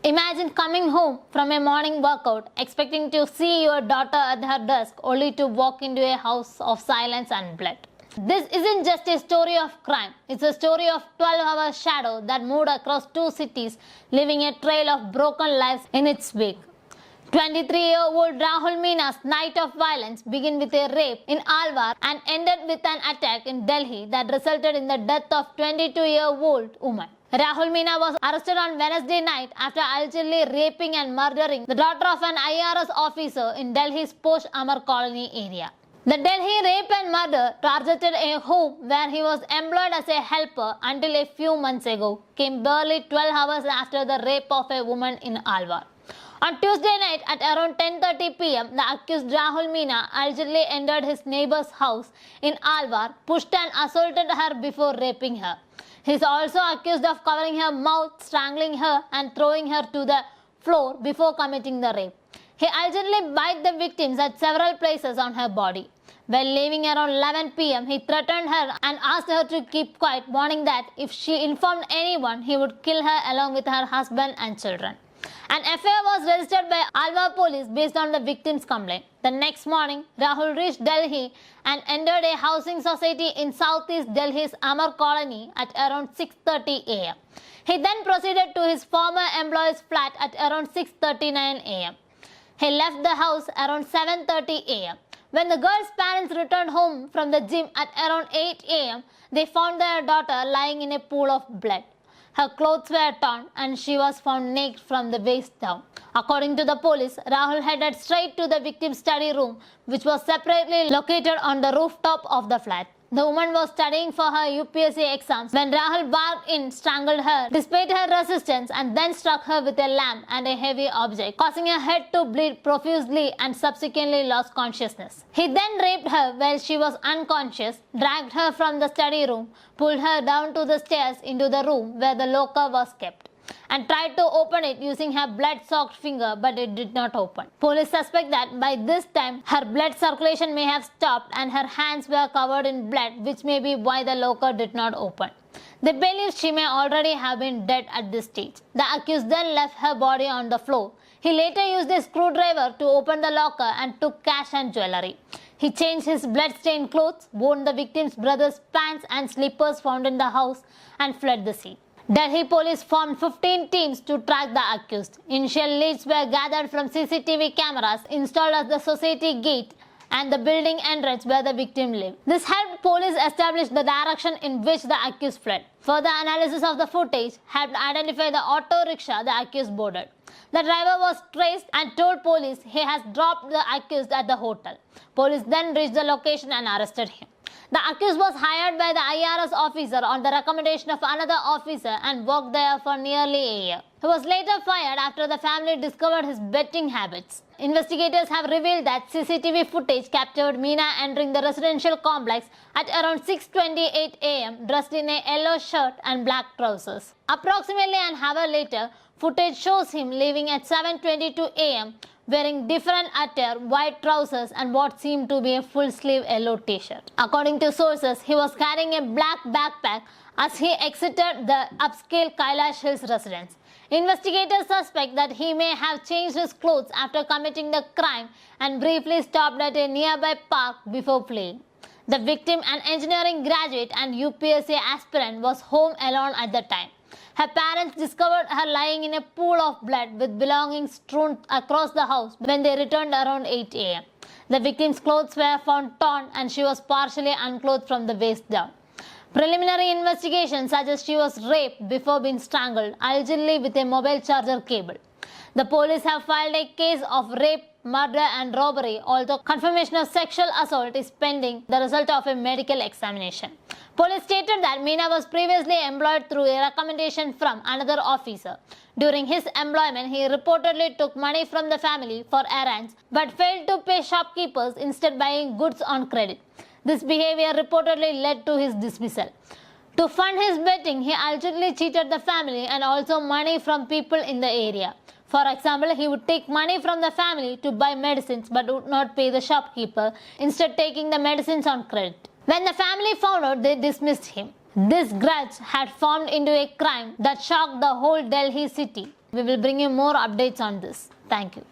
Imagine coming home from a morning workout, expecting to see your daughter at her desk, only to walk into a house of silence and blood. This isn't just a story of crime, it's a story of 12-hour shadow that moved across two cities, leaving a trail of broken lives in its wake. 23-year-old Rahul Meena's night of violence began with a rape in Alwar and ended with an attack in Delhi that resulted in the death of 22-year-old woman. Rahul Meena was arrested on Wednesday night after allegedly raping and murdering the daughter of an IRS officer in Delhi's posh Amar colony area. The Delhi rape and murder targeted a home where he was employed as a helper until a few months ago, came barely 12 hours after the rape of a woman in Alwar. On Tuesday night at around 10:30 p.m., the accused Rahul Meena allegedly entered his neighbor's house in Alwar, pushed and assaulted her before raping her. He is also accused of covering her mouth, strangling her and throwing her to the floor before committing the rape. He allegedly bit the victims at several places on her body. While leaving around 11 p.m., he threatened her and asked her to keep quiet, warning that if she informed anyone, he would kill her along with her husband and children. An FIR was registered by Alwar police based on the victim's complaint. The next morning, Rahul reached Delhi and entered a housing society in southeast Delhi's Amar colony at around 6:30 a.m. He then proceeded to his former employee's flat at around 6:39 a.m. He left the house around 7:30 a.m. When the girl's parents returned home from the gym at around 8 a.m., they found their daughter lying in a pool of blood. Her clothes were torn and she was found naked from the waist down. According to the police, Rahul headed straight to the victim's study room, which was separately located on the rooftop of the flat. The woman was studying for her UPSC exams when Rahul barged in, strangled her, despite her resistance, and then struck her with a lamp and a heavy object, causing her head to bleed profusely and subsequently lost consciousness. He then raped her while she was unconscious, dragged her from the study room, pulled her down to the stairs into the room where the locker was kept, and tried to open it using her blood-soaked finger, but it did not open. Police suspect that by this time, her blood circulation may have stopped and her hands were covered in blood, which may be why the locker did not open. They believe she may already have been dead at this stage. The accused then left her body on the floor. He later used a screwdriver to open the locker and took cash and jewelry. He changed his blood-stained clothes, worn the victim's brother's pants and slippers found in the house, and fled the scene. Delhi police formed 15 teams to track the accused. Initial leads were gathered from CCTV cameras installed at the society gate and the building entrance where the victim lived. This helped police establish the direction in which the accused fled. Further analysis of the footage helped identify the auto rickshaw the accused boarded. The driver was traced and told police he has dropped the accused at the hotel. Police then reached the location and arrested him. The accused was hired by the IRS officer on the recommendation of another officer and worked there for nearly a year. He was later fired after the family discovered his betting habits. Investigators have revealed that CCTV footage captured Meena entering the residential complex at around 6:28 a.m. dressed in a yellow shirt and black trousers. Approximately an hour later, footage shows him leaving at 7:22 a.m. wearing different attire, white trousers and what seemed to be a full-sleeve yellow t-shirt. According to sources, he was carrying a black backpack as he exited the upscale Kailash Hills residence. Investigators suspect that he may have changed his clothes after committing the crime and briefly stopped at a nearby park before fleeing. The victim, an engineering graduate and UPSC aspirant, was home alone at the time. Her parents discovered her lying in a pool of blood with belongings strewn across the house when they returned around 8 a.m. The victim's clothes were found torn and she was partially unclothed from the waist down. Preliminary investigation suggests she was raped before being strangled, allegedly with a mobile charger cable. The police have filed a case of rape, murder and robbery, although confirmation of sexual assault is pending, the result of a medical examination. Police stated that Meena was previously employed through a recommendation from another officer. During his employment, he reportedly took money from the family for errands but failed to pay shopkeepers, instead buying goods on credit. This behavior reportedly led to his dismissal. To fund his betting, he allegedly cheated the family and also money from people in the area. For example, he would take money from the family to buy medicines but would not pay the shopkeeper, instead taking the medicines on credit. When the family found out, they dismissed him. This grudge had formed into a crime that shocked the whole Delhi city. We will bring you more updates on this. Thank you.